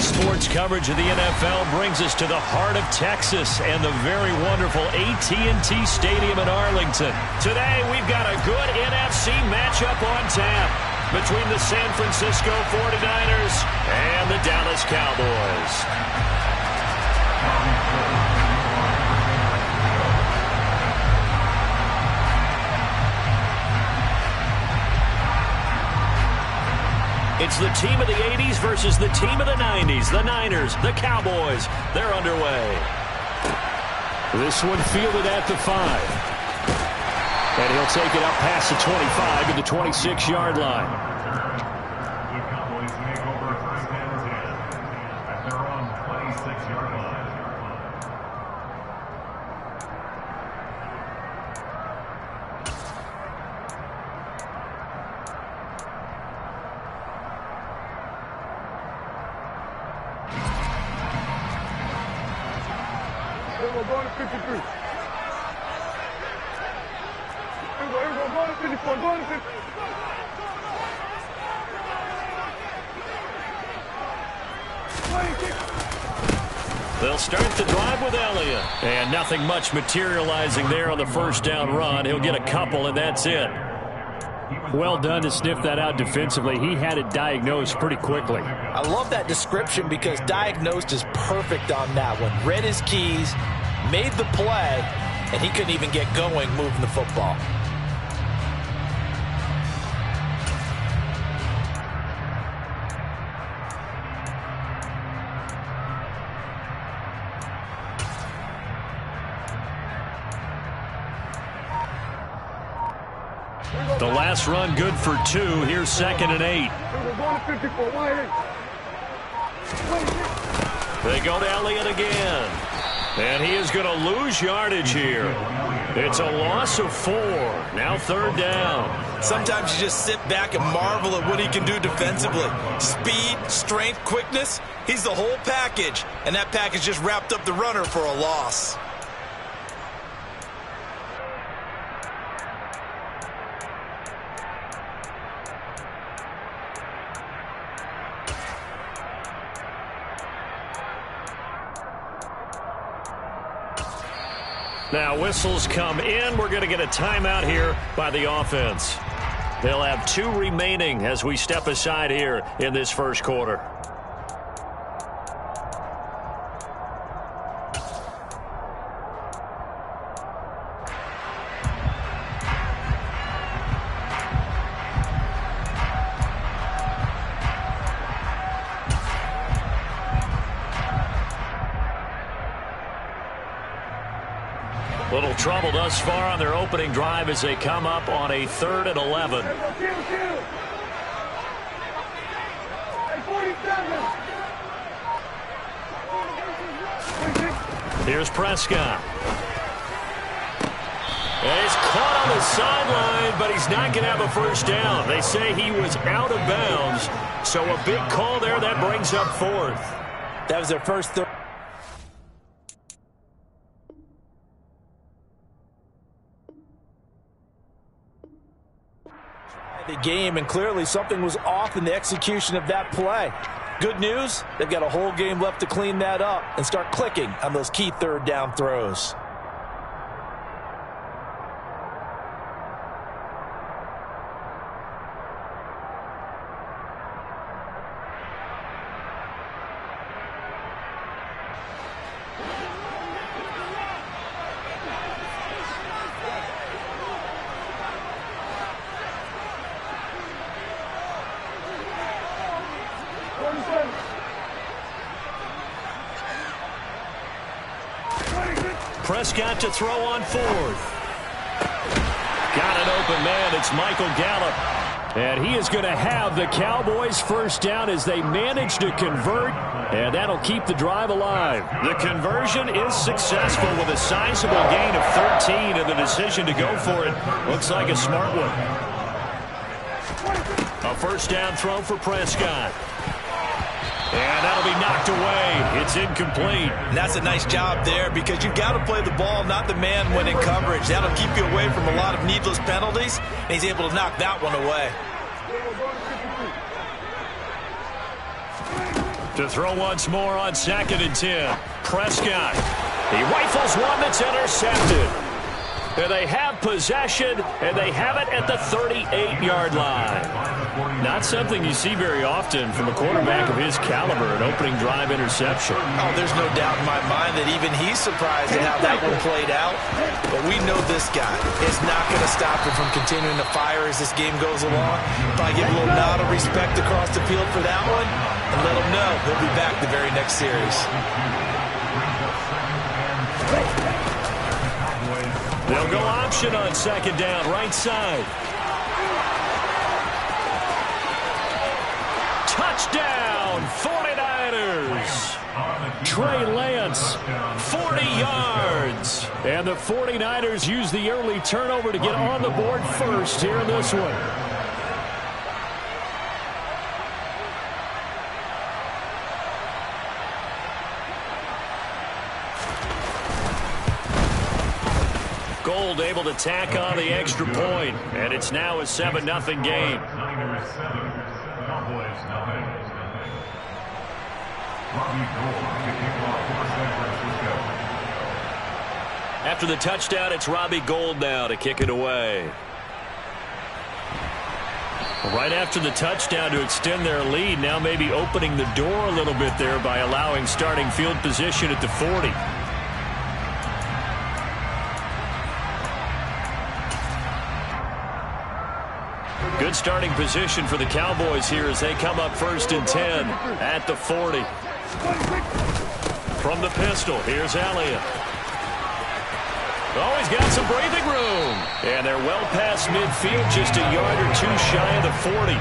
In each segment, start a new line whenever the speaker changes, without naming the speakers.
sports coverage of the NFL brings us to the heart of Texas and the very wonderful AT&T Stadium in Arlington. Today, we've got a good NFC matchup on tap between the San Francisco 49ers and the Dallas Cowboys. It's the team of the 80s versus the team of the 90s. The Niners, the Cowboys, they're underway. This one fielded at the 5. And he'll take it up past the 25 to the 26-yard line.
The Cowboys make over first and 10 at their own 26-yard line.
We're going to 53. We're going to 54. Going to 50.
They'll start the drive with Elliott. And nothing much materializing there on the first down run. He'll get a couple, and that's it.
Well done to sniff that out defensively. He had it diagnosed pretty quickly.
I love that description because diagnosed is perfect on that one. Read his keys, made the play, and he couldn't even get going moving the football.
The last run good for 2. Here's 2nd and 8. They go to Elliott again. And he is going to lose yardage here. It's a loss of 4. Now 3rd down.
Sometimes you just sit back and marvel at what he can do defensively. Speed, strength, quickness. He's the whole package. And that package just wrapped up the runner for a loss.
Now whistles come in. We're going to get a timeout here by the offense. They'll have 2 remaining as we step aside here in this first quarter. Little trouble thus far on their opening drive as they come up on a 3rd and 11. Here's Prescott. And he's caught on the sideline, but he's not going to have a first down. They say he was out of bounds, so a big call there that brings up 4th.
That was their first third. The game, and clearly something was off in the execution of that play. Good news, they've got a whole game left to clean that up and start clicking on those key 3rd down throws.
Prescott to throw on 4th. Got an open man. It's Michael Gallup. And he is going to have the Cowboys first down as they manage to convert. And that'll keep the drive alive. The conversion is successful with a sizable gain of 13. And the decision to go for it looks like a smart one. A first down throw for Prescott. And that'll be knocked away. It's incomplete.
And that's a nice job there because you've got to play the ball, not the man when in coverage. That'll keep you away from a lot of needless penalties. And he's able to knock that one away.
To throw once more on 2nd and 10. Prescott. He rifles one that's intercepted. And they have possession, and they have it at the 38-yard line. Not something you see very often from a quarterback of his caliber, an opening drive interception.
Oh, there's no doubt in my mind that even he's surprised at how that one played out. But we know this guy is not going to stop him from continuing to fire as this game goes along. Probably give a little nod of respect across the field for that one, and let him know he'll be back the very next series.
They'll go option on 2nd down, right side. Touchdown, 49ers. Trey Lance, 40 yards. And the 49ers use the early turnover to get on the board first here in this one. Gold able to tack on the extra point, and it's now a 7-0 game. After the touchdown, it's Robbie Gould now to kick it away. Right after the touchdown to extend their lead, now maybe opening the door a little bit there by allowing starting field position at the 40. Good starting position for the Cowboys here as they come up 1st and 10 at the 40. From the pistol, here's Elliott. Oh, he's got some breathing room. And they're well past midfield, just a yard or two shy of the 40.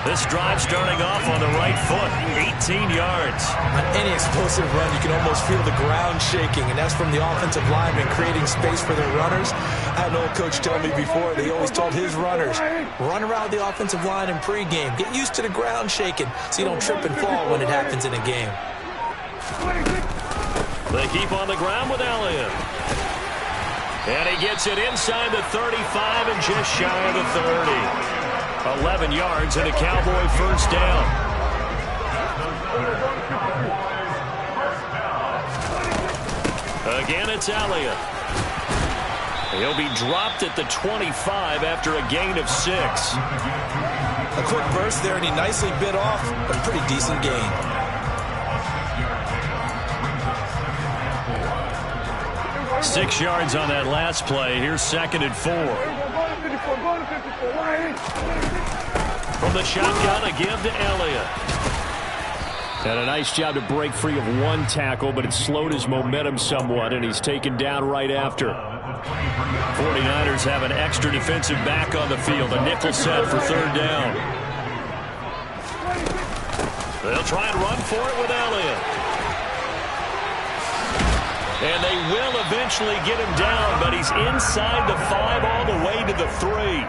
This drive starting off on the right foot, 18 yards.
On any explosive run, you can almost feel the ground shaking, and that's from the offensive linemen creating space for their runners. I had an old coach tell me before, they always told his runners, run around the offensive line in pregame. Get used to the ground shaking so you don't trip and fall when it happens in a game.
They keep on the ground with Elliott. And he gets it inside the 35 and just shy of the 30. 11 yards and a Cowboy first down. Again, it's Elliott. He'll be dropped at the 25 after a gain of 6.
A quick burst there, and he nicely bit off a pretty decent gain.
Six yards on that last play. Here's 2nd and 4. From the shotgun, a give to Elliott. And a nice job to break free of one tackle, but it slowed his momentum somewhat, and he's taken down right after. 49ers have an extra defensive back on the field, a nickel set for 3rd down. They'll try and run for it with Elliott. And they will eventually get him down, but he's inside the 5 all the way to the 3.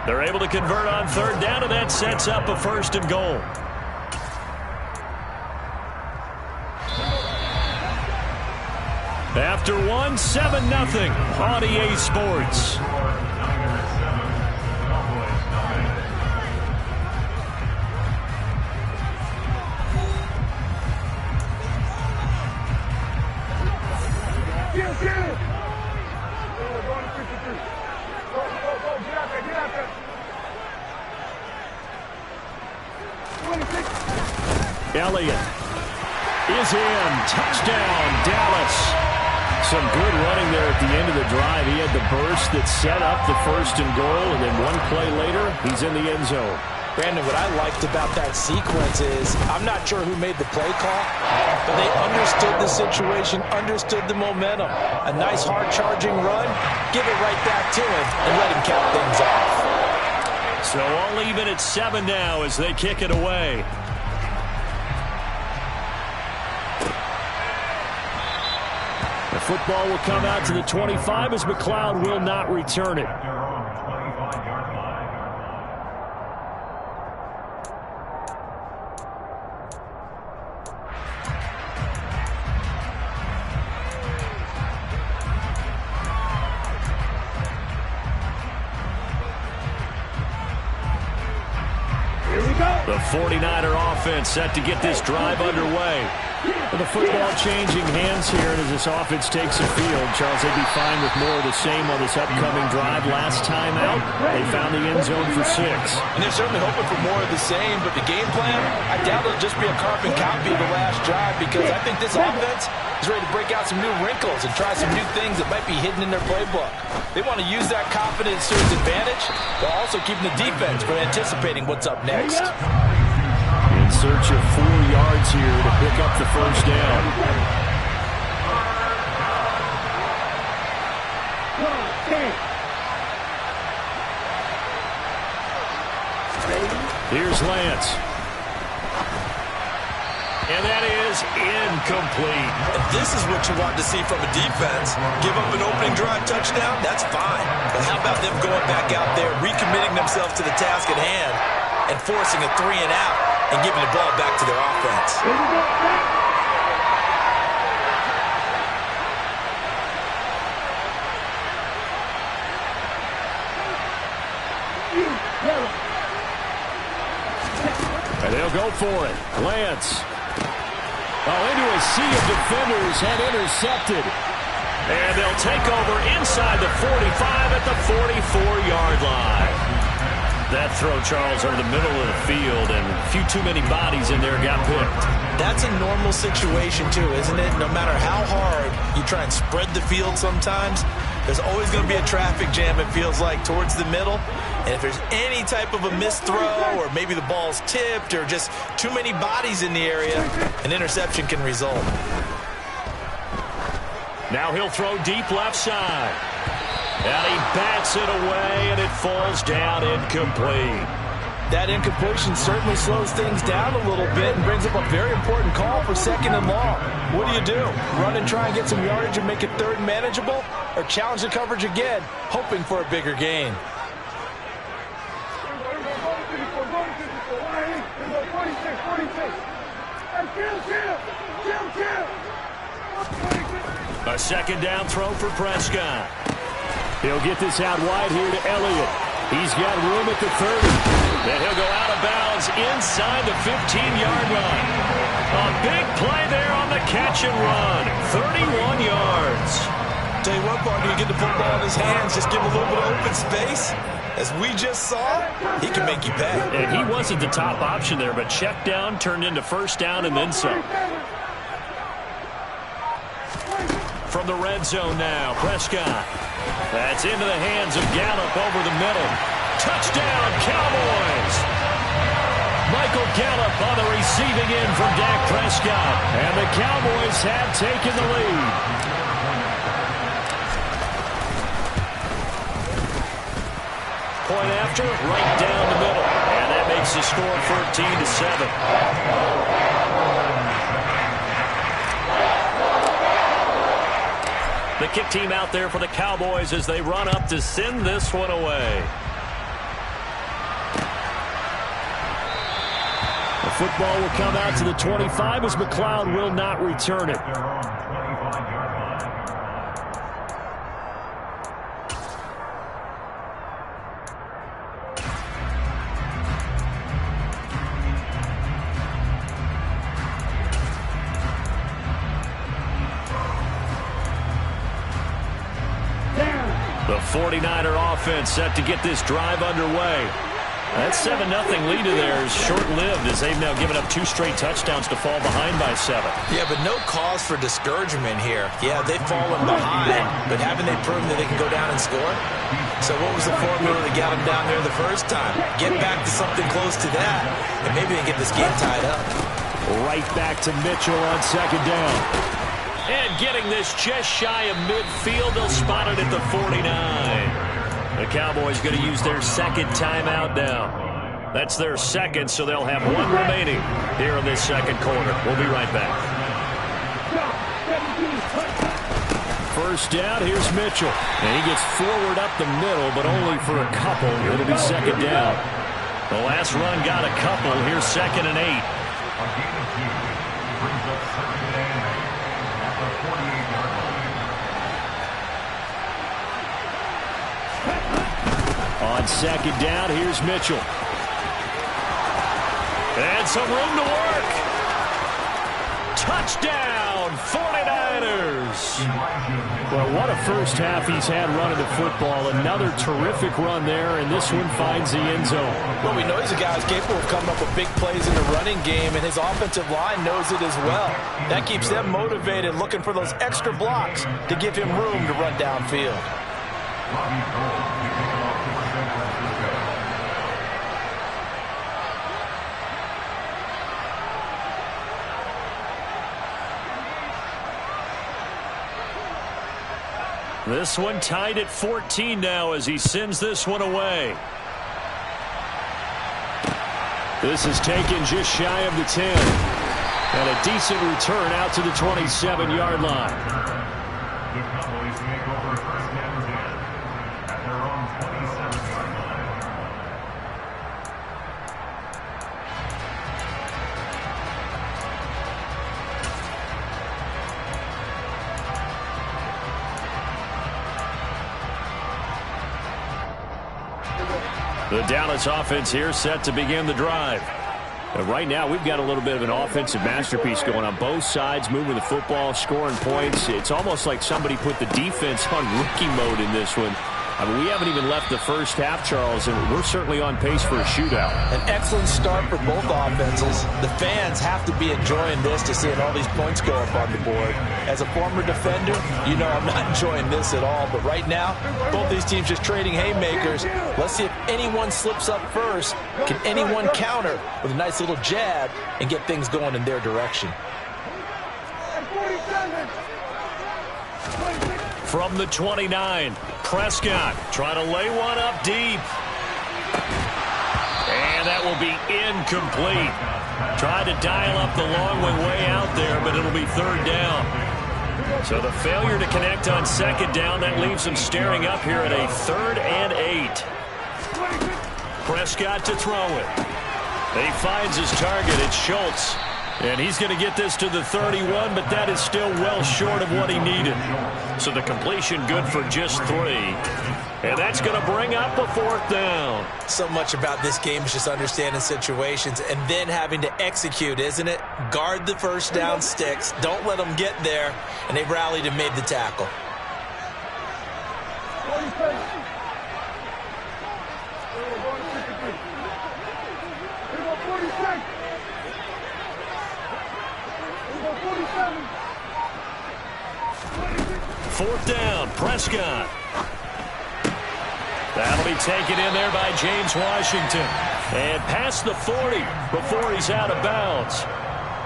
They're able to convert on 3rd down, and that sets up a 1st and goal. After one, 7-0 on EA Sports. Elliott is in. Touchdown, Dallas. Some good running there at the end of the drive. He had the burst that set up the 1st and goal, and then one play later, he's in the end zone.
Brandon, what I liked about that sequence is I'm not sure who made the play call, but they understood the situation, understood the momentum. A nice hard-charging run, give it right back to him, and let him cap things off.
So all even at 7 now as they kick it away. The football will come out to the 25 as McLeod will not return it. The 49er offense set to get this drive underway.
With the football changing hands here, and as this offense takes the field, Charles, they'd be fine with more of the same on this upcoming drive. Last time out, they found the end zone for 6.
And they're certainly hoping for more of the same, but the game plan, I doubt it'll just be a carbon copy of the last drive, because I think this offense is ready to break out some new wrinkles and try some new things that might be hidden in their playbook. They want to use that confidence to its advantage, while also keeping the defense from anticipating what's up next.
In search of 4 yards here to pick up the first down. Here's Lance.
And that is incomplete.
And this is what you want to see from a defense. Give up an opening drive touchdown, that's fine. But how about them going back out there, recommitting themselves to the task at hand, and forcing a 3 and out, and giving the ball back to their offense.
And they'll go for it. Lance. Into a sea of defenders and intercepted. And they'll take over inside the 45 at the 44-yard line. That throw, Charles, over the middle of the field, and a few too many bodies in there got picked.
That's a normal situation, too, isn't it? No matter how hard you try and spread the field sometimes, there's always going to be a traffic jam, it feels like, towards the middle. And if there's any type of a missed throw, or maybe the ball's tipped, or just too many bodies in the area, an interception can result.
Now he'll throw deep left side. And he bats it away, and it falls down incomplete.
That incompletion certainly slows things down a little bit and brings up a very important call for 2nd and long. What do? Run and try and get some yardage and make it 3rd and manageable? Or challenge the coverage again, hoping for a bigger gain?
A 2nd down throw for Prescott. He'll get this out wide here to Elliott. He's got room at the 30. Then he'll go out of bounds inside the 15-yard line. A big play there on the catch and run. 31 yards.
Tell you what, partner, you get the football in his hands, just give him a little bit of open space. As we just saw, he can make you pay.
And he wasn't the top option there, but check down turned into 1st down and then some. From the red zone now, Prescott. That's into the hands of Gallup over the middle. Touchdown, Cowboys! Michael Gallup on the receiving end from Dak Prescott. And the Cowboys have taken the lead. Point after, right down the middle. And that makes the score 14-7. The kick team out there for the Cowboys as they run up to send this one away. The football will come out to the 25 as McLeod will not return it. The 49er offense set to get this drive underway. That 7-0 lead of theirs short-lived as they've now given up 2 straight touchdowns to fall behind by 7.
Yeah, but no cause for discouragement here. Yeah, they've fallen behind, but haven't they proven that they can go down and score? So what was the formula that got them down there the first time? Get back to something close to that, and maybe they get this game tied up.
Right back to Mitchell on 2nd down. And getting this just shy of midfield, they'll spot it at the 49. The Cowboys going to use their 2nd timeout now. That's their 2nd, so they'll have 1 remaining here in this 2nd quarter. We'll be right back. 1st down, here's Mitchell. And he gets forward up the middle, but only for a couple. It'll be 2nd down. The last run got a couple. Here's 2nd and 8. On 2nd down, here's Mitchell. And some room to work. Touchdown, 49ers.
Well, what a first half he's had running the football. Another terrific run there, and this one finds the end zone.
Well, we know he's a guy who's capable of coming up with big plays in the running game, and his offensive line knows it as well. That keeps them motivated, looking for those extra blocks to give him room to run downfield.
This one tied at 14 now as he sends this one away. This is taken just shy of the 10. And a decent return out to the 27-yard line.
The Cowboys make over first down and 10 at their own 27-yard line.
The Dallas offense here set to begin the drive. And right now, we've got a little bit of an offensive masterpiece going on both sides, moving the football, scoring points. It's almost like somebody put the defense on rookie mode in this one. I mean, we haven't even left the first half, Charles, and we're certainly on pace for a shootout.
An excellent start for both offenses. The fans have to be enjoying this to seeing all these points go up on the board. As a former defender, you know I'm not enjoying this at all. But right now, both these teams just trading haymakers. Let's see if anyone slips up first. Can anyone counter with a nice little jab and get things going in their direction?
From the 29, Prescott trying to lay one up deep. And that will be incomplete. Tried to dial up the long one way out there, but it'll be third down. So the failure to connect on second down, that leaves him staring up here at a 3rd and 8. Prescott to throw it. He finds his target. It's Schultz. And he's going to get this to the 31, but that is still well short of what he needed. So the completion good for just 3. And that's going to bring up a 4th down.
So much about this game is just understanding situations and then having to execute, isn't it? Guard the first down sticks. Don't let them get there. And they rallied and made the tackle.
Fourth down, Prescott. That'll be taken in there by James Washington. And past the 40 before he's out of bounds.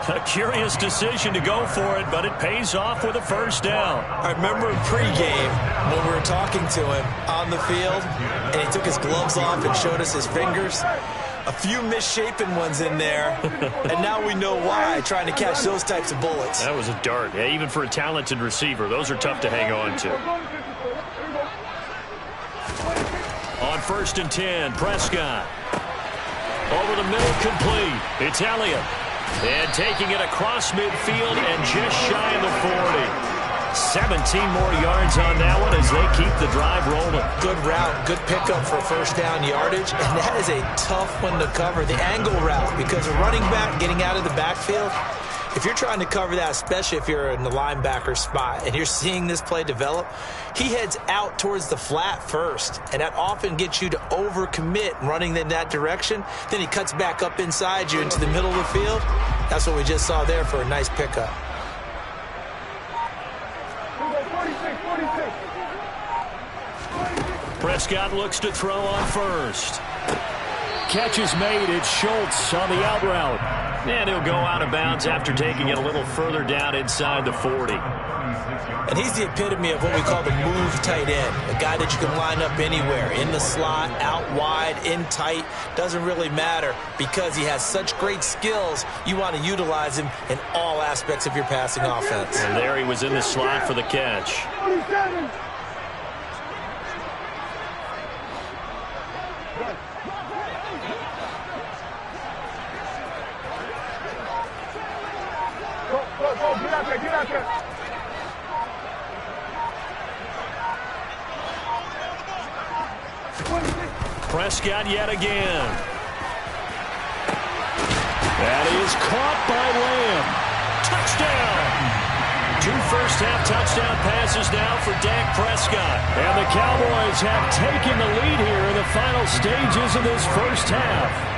A curious decision to go for it, but it pays off with a first down.
I remember in pregame when we were talking to him on the field, and he took his gloves off and showed us his fingers. A few misshapen ones in there, and now we know why, trying to catch those types of bullets.
That was a dart. Yeah, even for a talented receiver, those are tough to hang on to. On 1st and 10, Prescott. Over the middle, complete. It's Elliott. And taking it across midfield and just shy of the 40. 17 more yards on that one as they keep the drive rolling.
Good route, good pickup for first down yardage, and that is a tough one to cover, the angle route, because a running back getting out of the backfield, if you're trying to cover that, especially if you're in the linebacker spot and you're seeing this play develop, he heads out towards the flat first, and that often gets you to overcommit running in that direction. Then he cuts back up inside you into the middle of the field. That's what we just saw there for a nice pickup.
Prescott looks to throw on first. Catch is made. It's Schultz on the out route. And he'll go out of bounds after taking it a little further down inside the 40.
And he's the epitome of what we call the move tight end. A guy that you can line up anywhere. In the slot, out wide, in tight. Doesn't really matter because he has such great skills. You want to utilize him in all aspects of your passing offense.
And there he was in the slot for the catch. Prescott yet again. That is caught by Lamb. Touchdown! 2 first-half touchdown passes now for Dak Prescott. And the Cowboys have taken the lead here in the final stages of this first half.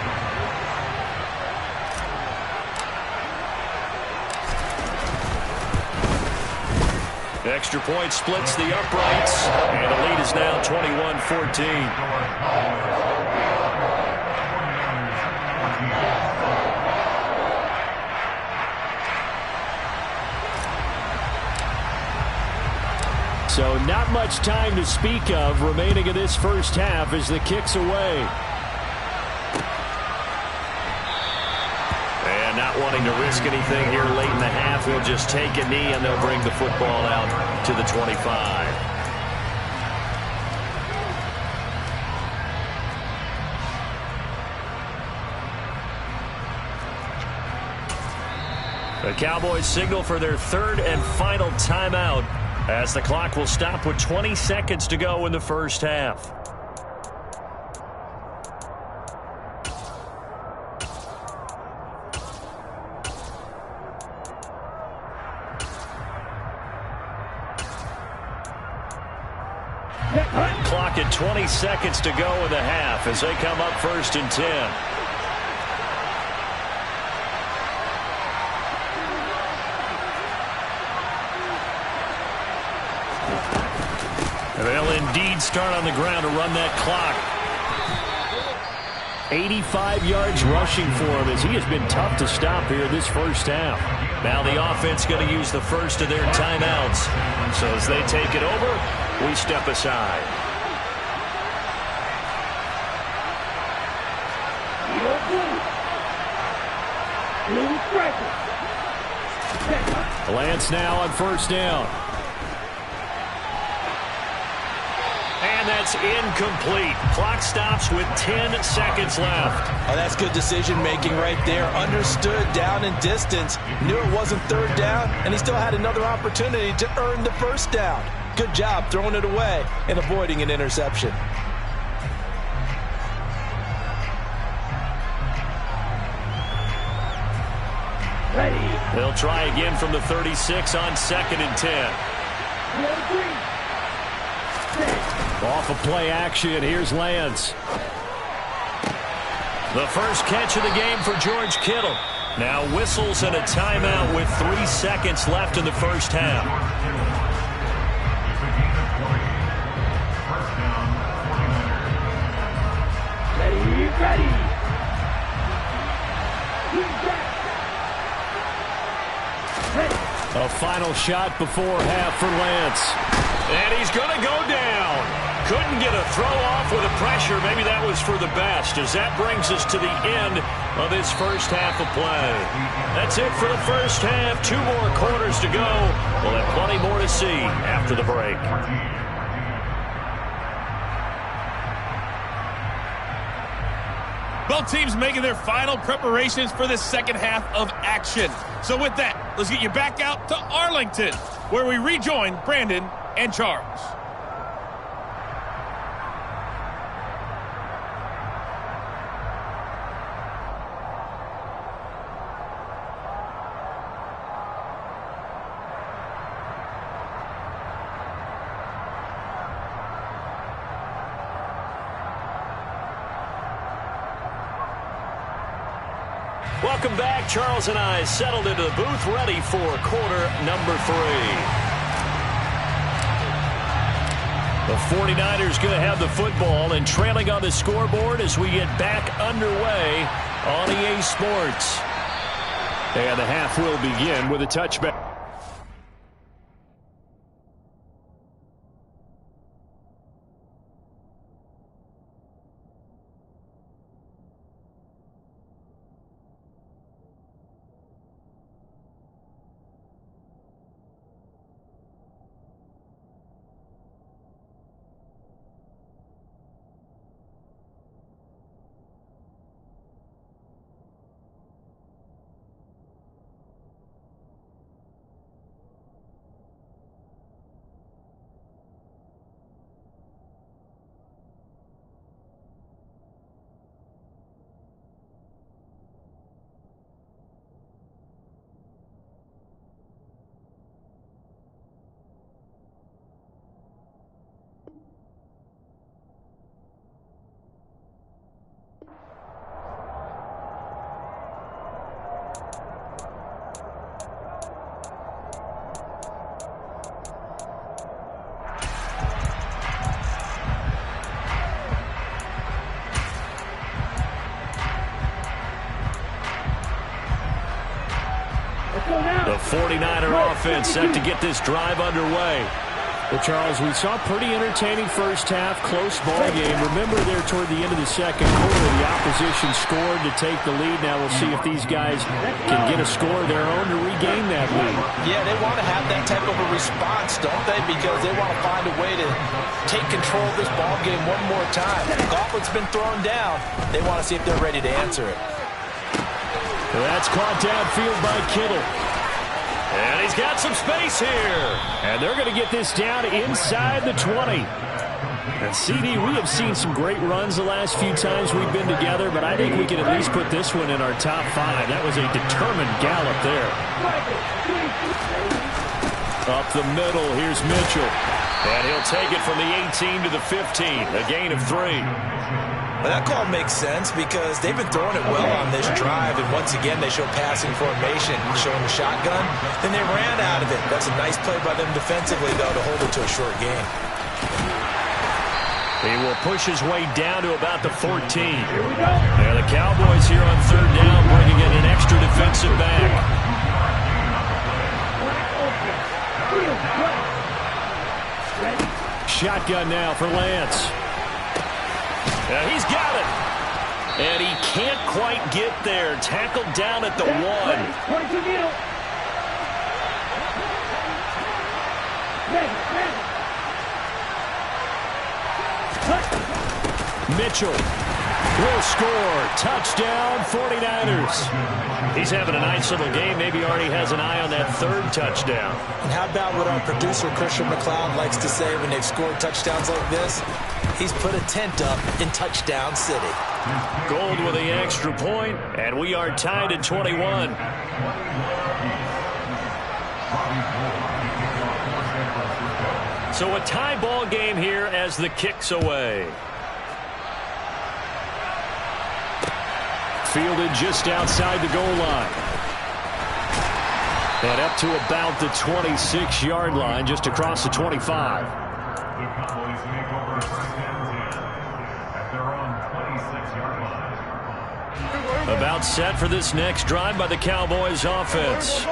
Extra point splits the uprights, and the lead is now 21-14. So not much time to speak of remaining in this first half as the kick's away. And not wanting to risk anything here late in the half, he'll just take a knee and they'll bring the football out to the 25. The Cowboys signal for their third and final timeout, as the clock will stop with 20 seconds to go in the first half. Clock at 20 seconds to go in the half as they come up 1st and 10. They'll indeed start on the ground to run that clock. 85 yards rushing for him as he has been tough to stop here this first half. Now the offense going to use the first of their timeouts. So as they take it over, we step aside. Lance now on 1st down. And that's incomplete. Clock stops with 10 seconds left.
Oh, that's good decision-making right there. Understood down and distance. Knew it wasn't 3rd down, and he still had another opportunity to earn the 1st down. Good job throwing it away and avoiding an interception.
They'll try again from the 36 on 2nd and 10. Off of play action, here's Lance. The first catch of the game for George Kittle. Now whistles and a timeout with 3 seconds left in the first half.
Ready.
A final shot before half for Lance. And he's going to go down. Couldn't get a throw off with the pressure. Maybe that was for the best, as that brings us to the end of this first half of play. That's it for the first half. 2 more quarters to go. We'll have plenty more to see after the break.
Both teams making their final preparations for the second half of action. So with that, let's get you back out to Arlington, where we rejoin Brandon and Charles.
Welcome back. Charles and I settled into the booth, ready for quarter number 3. The 49ers going to have the football and trailing on the scoreboard as we get back underway on EA Sports. And the half will begin with a touchback. The 49er offense set to get this drive underway.
Well, Charles, we saw pretty entertaining first half, close ball game. Remember there toward the end of the second quarter, the opposition scored to take the lead. Now we'll see if these guys can get a score of their own to regain that lead.
Yeah, they want to have that type of a response, don't they? Because they want to find a way to take control of this ball game one more time. The gauntlet's been thrown down. They want to see if they're ready to answer it.
Well, that's caught downfield by Kittle. And he's got some space here. And they're going to get this down inside the 20. And CD, we have seen some great runs the last few times we've been together, but I think we can at least put this one in our top 5. That was a determined gallop there. Up the middle, here's Mitchell. And he'll take it from the 18 to the 15, a gain of 3.
Well, that call makes sense because they've been throwing it well on this drive, and once again they show passing formation, showing the shotgun. Then they ran out of it. That's a nice play by them defensively, though, to hold it to a short gain.
He will push his way down to about the 14. And the Cowboys here on third down bringing in an extra defensive back. Shotgun now for Lance. He's got it. And he can't quite get there. Tackled down at the 1. Mitchell will score. Touchdown, 49ers. He's having a nice little game. Maybe already has an eye on that 3rd touchdown.
And how about what our producer, Christian McLeod, likes to say when they've scored touchdowns like this? He's put a tent up in Touchdown City.
Gold with the extra point, and we are tied at 21. So a tie ball game here as the kick's away. Fielded just outside the goal line. And up to about the 26-yard line, just across the 25.
The Cowboys make over first and 10 at their own 26-yard line.
About set for this next drive by the Cowboys offense.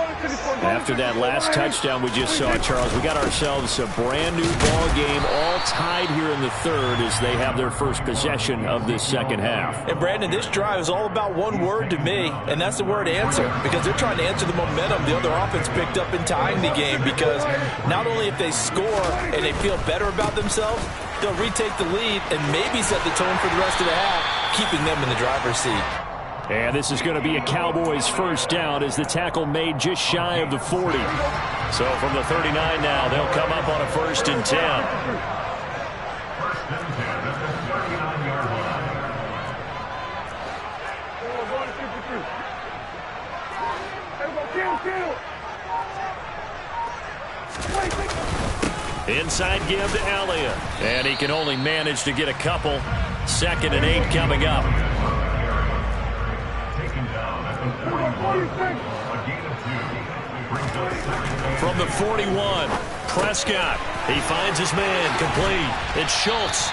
After that last touchdown we just saw, Charles, we got ourselves a brand new ball game, all tied here in the 3rd as they have their first possession of this second half.
And Brandon, this drive is all about one word to me, and that's the word answer, because they're trying to answer the momentum the other offense picked up in tying the game, because not only if they score and they feel better about themselves, they'll retake the lead and maybe set the tone for the rest of the half, keeping them in the driver's seat.
And this is going to be a Cowboys first down as the tackle made just shy of the 40. So from the 39 now, they'll come up on a 1st and 10. Inside give to Elliott. And he can only manage to get a couple. 2nd and 8 coming up. From the 41, Prescott. He finds his man complete. It's Schultz.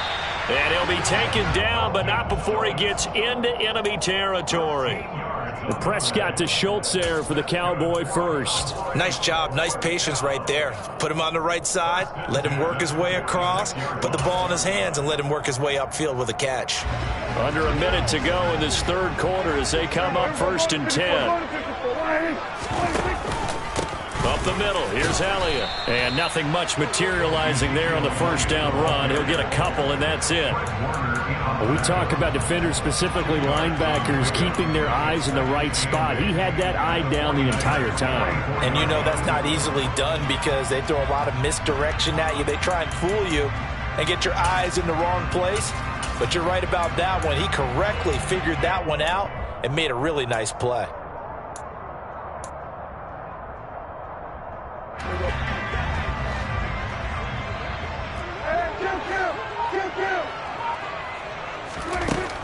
And he'll be taken down, but not before he gets into enemy territory. The Prescott to Schultz there for the Cowboy first.
Nice job, nice patience right there. Put him on the right side, let him work his way across, put the ball in his hands, and let him work his way upfield with a catch.
Under a minute to go in this 3rd quarter as they come up 1st and 10. Up the middle, here's Elliott. And nothing much materializing there on the first down run. He'll get a couple, and that's it.
We talk about defenders, specifically linebackers, keeping their eyes in the right spot. He had that eye down the entire time.
And you know that's not easily done because they throw a lot of misdirection at you. They try and fool you and get your eyes in the wrong place. But you're right about that one. He correctly figured that one out and made a really nice play.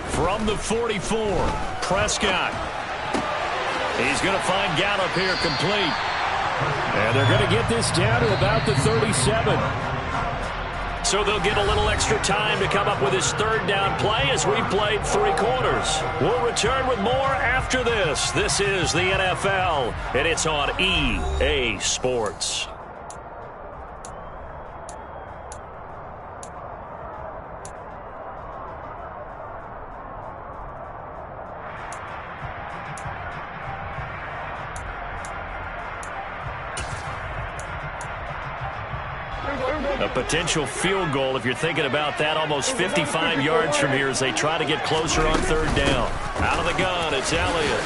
From the 44, Prescott. He's going to find Gallup here complete. And they're going to get this down to about the 37. So they'll get a little extra time to come up with his third down play as we've played 3 quarters. We'll return with more after this. This is the NFL, and it's on EA Sports. A potential field goal, if you're thinking about that, almost 55 yards from here as they try to get closer on third down. Out of the gun, it's Elliott.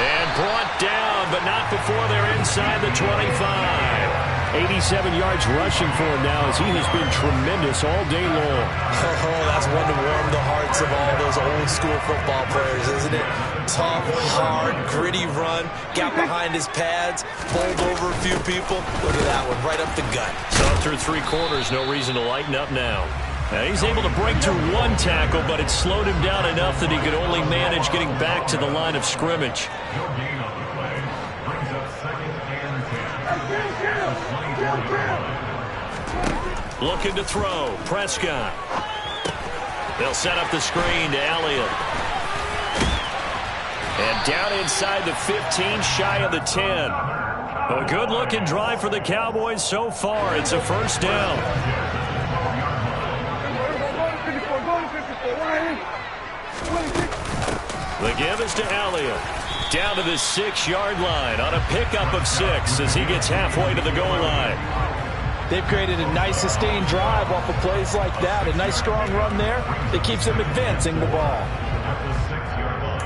And brought down, but not before they're inside the 25.
87 yards rushing for him now as he has been tremendous all day long.
Oh, that's one to warm the hearts of all those old school football players, isn't it? Tough, hard, gritty run, got behind his pads, bowled over a few people. Look at that one, right up the gut.
So through 3 quarters, no reason to lighten up now. Now he's able to break through 1 tackle, but it slowed him down enough that he could only manage getting back to the line of scrimmage.
No gain on the play. Brings up 2nd and 10.
Looking to throw. Prescott. They'll set up the screen to Elliott. And down inside the 15, shy of the 10. A good-looking drive for the Cowboys so far. It's a first down. The give is to Elliott. Down to the 6-yard line on a pickup of 6 as he gets halfway to the goal line.
They've created a nice sustained drive off of plays like that. A nice strong run there that keeps them advancing the ball.
At the 6-yard line.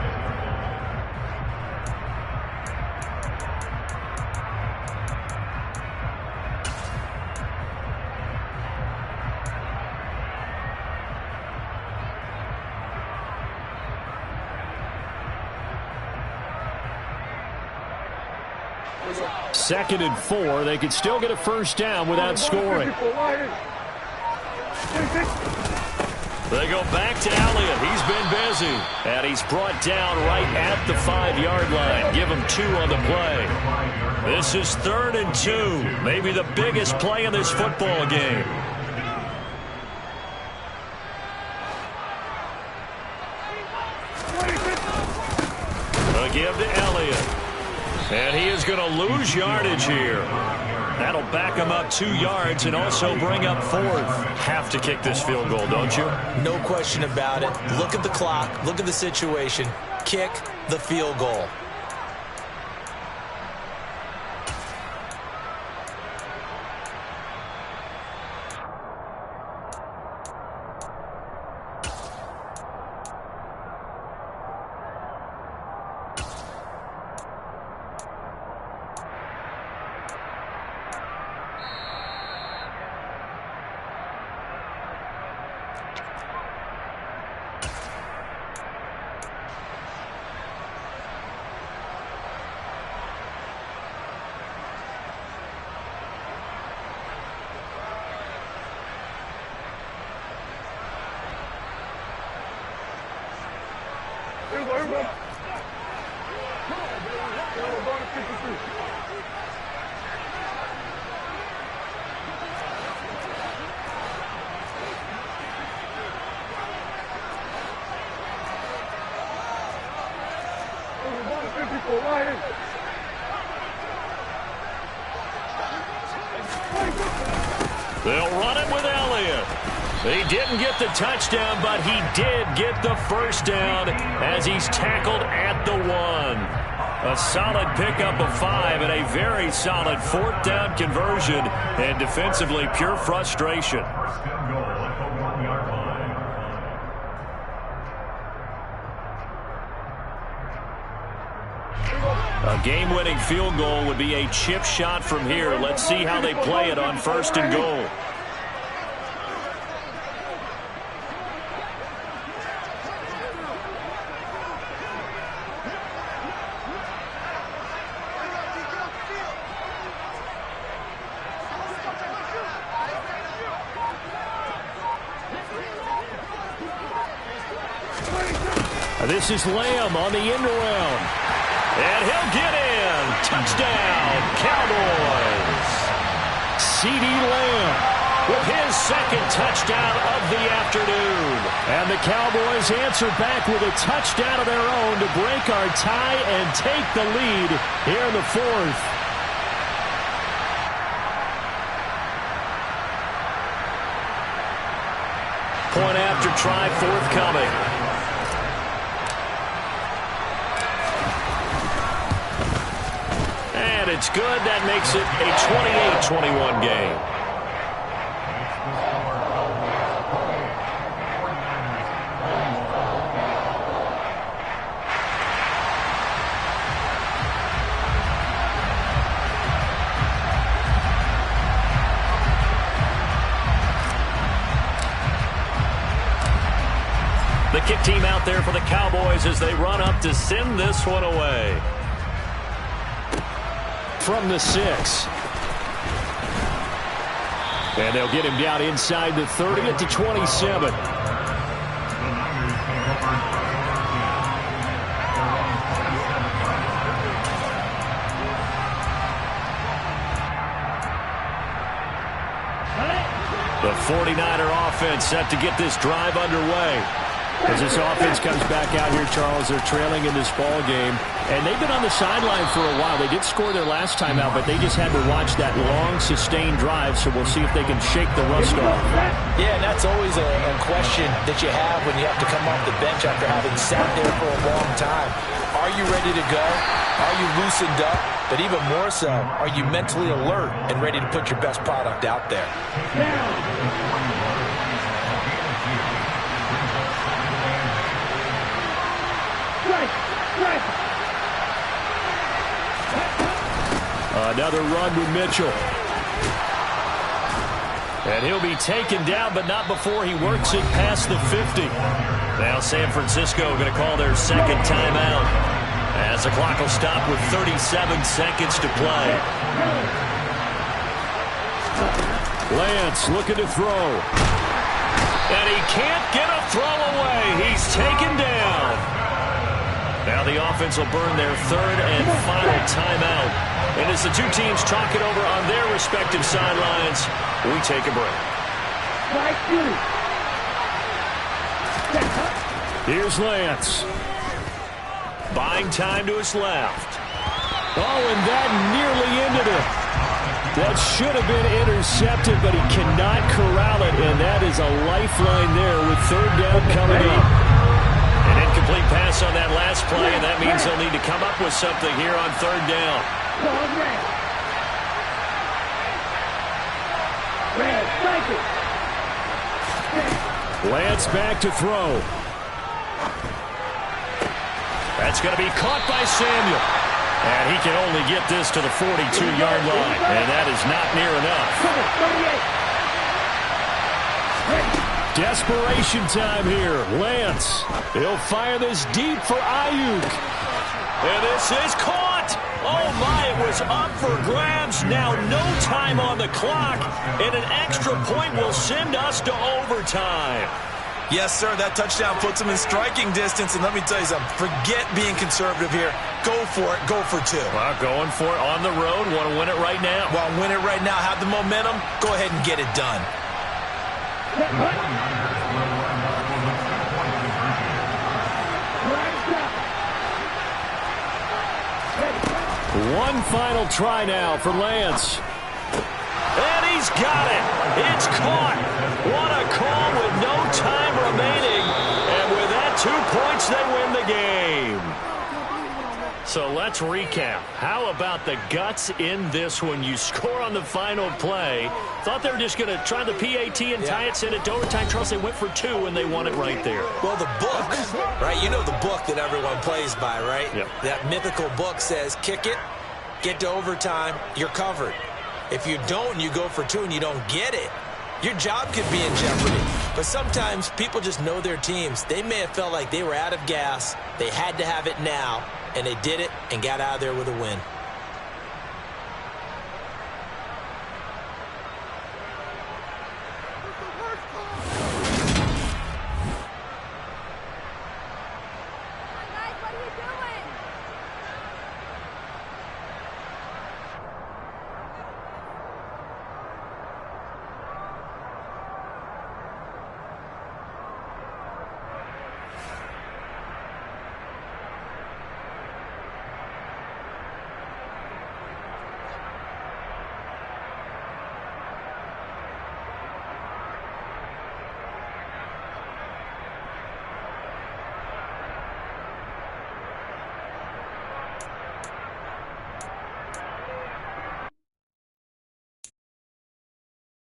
Second and 4. They could still get a first down without scoring.
They go back to Elliott. He's been busy. And he's brought down right at the 5-yard line. Give him 2 on the play. This is 3rd and 2. Maybe the biggest play in this football game. A give to Elliott. And he is going to lose yardage here. That'll back him up 2 yards and also bring up 4th. Have to kick this field goal, don't you?
No question about it. Look at the clock. Look at the situation. Kick the field goal.
They'll run it with Elliott. He didn't get the touchdown, but he did get the first down as he's tackled at the 1. A solid pickup of 5 and a very solid 4th down conversion. And defensively, pure frustration.
First and goal at the 1-yard line.
A game-winning field goal would be a chip shot from here. Let's see how they play it on 1st and goal.
This is Lamb on the end around.
And he'll get in. Touchdown, Cowboys.
CeeDee Lamb.
with his second touchdown of the afternoon.
And the Cowboys answer back with a touchdown of their own to break our tie and take the lead here in the fourth.
Point after try forthcoming. And it's good. That makes it a 28-21 game. The kick team out there for the Cowboys as they run up to send this one away.
From the 6. And they'll get him down inside the 30 at the 27.
The 49er offense set to get this drive underway.
As this offense comes back out here, Charles, they're trailing in this ball game. And they've been on the sideline for a while. They did score their last time out, but they just had to watch that long, sustained drive. So we'll see if they can shake the rust off.
Yeah, and that's always a question that you have when you have to come off the bench after having sat there for a long time. Are you ready to go? Are you loosened up? But even more so, are you mentally alert and ready to put your best product out there?
Another run with Mitchell.
And he'll be taken down, but not before he works it past the 50. Now San Francisco going to call their second timeout as the clock will stop with 37 seconds to play.
Lance looking to throw.
And he can't get a throw away. He's taken down. Now the offense will burn their third and final timeout. And as the two teams talk it over on their respective sidelines, we take a break.
Here's Lance.
Buying time to his left.
Oh, and that nearly ended it. That should have been intercepted, but he cannot corral it, and that is a lifeline there with third down coming up.
An incomplete pass on that last play, and that means they'll need to come up with something here on third down.
Lance back to throw.
That's going to be caught by Samuel. And he can only get this to the 42-yard line. And that is not near enough.
Desperation time here. Lance. He'll fire this deep for Ayuk.
And this is caught. Oh, my, it was up for grabs. Now no time on the clock. And an extra point will send us to overtime.
Yes, sir, that touchdown puts him in striking distance. And let me tell you something, forget being conservative here. Go for it, go for two.
Well, going for it on the road. Want to win it right now.
Well, win it right now, have the momentum, go ahead and get it done.
One final try now for Lance.
And he's got it. It's caught. What a call with no time remaining. And with that, 2 points, they win the game. So let's recap. How about the guts in this when you score on the final play? Thought they were just going to try the PAT and tie it, send it to overtime. Charles, they went for 2, and they won it right there.
Well, the book, right? You know the book that everyone plays by, right?
Yep.
That mythical book says, kick it, get to overtime, you're covered. If you don't, you go for 2 and you don't get it, your job could be in jeopardy. But sometimes people just know their teams. They may have felt like they were out of gas. They had to have it now, and they did it and got out of there with a win.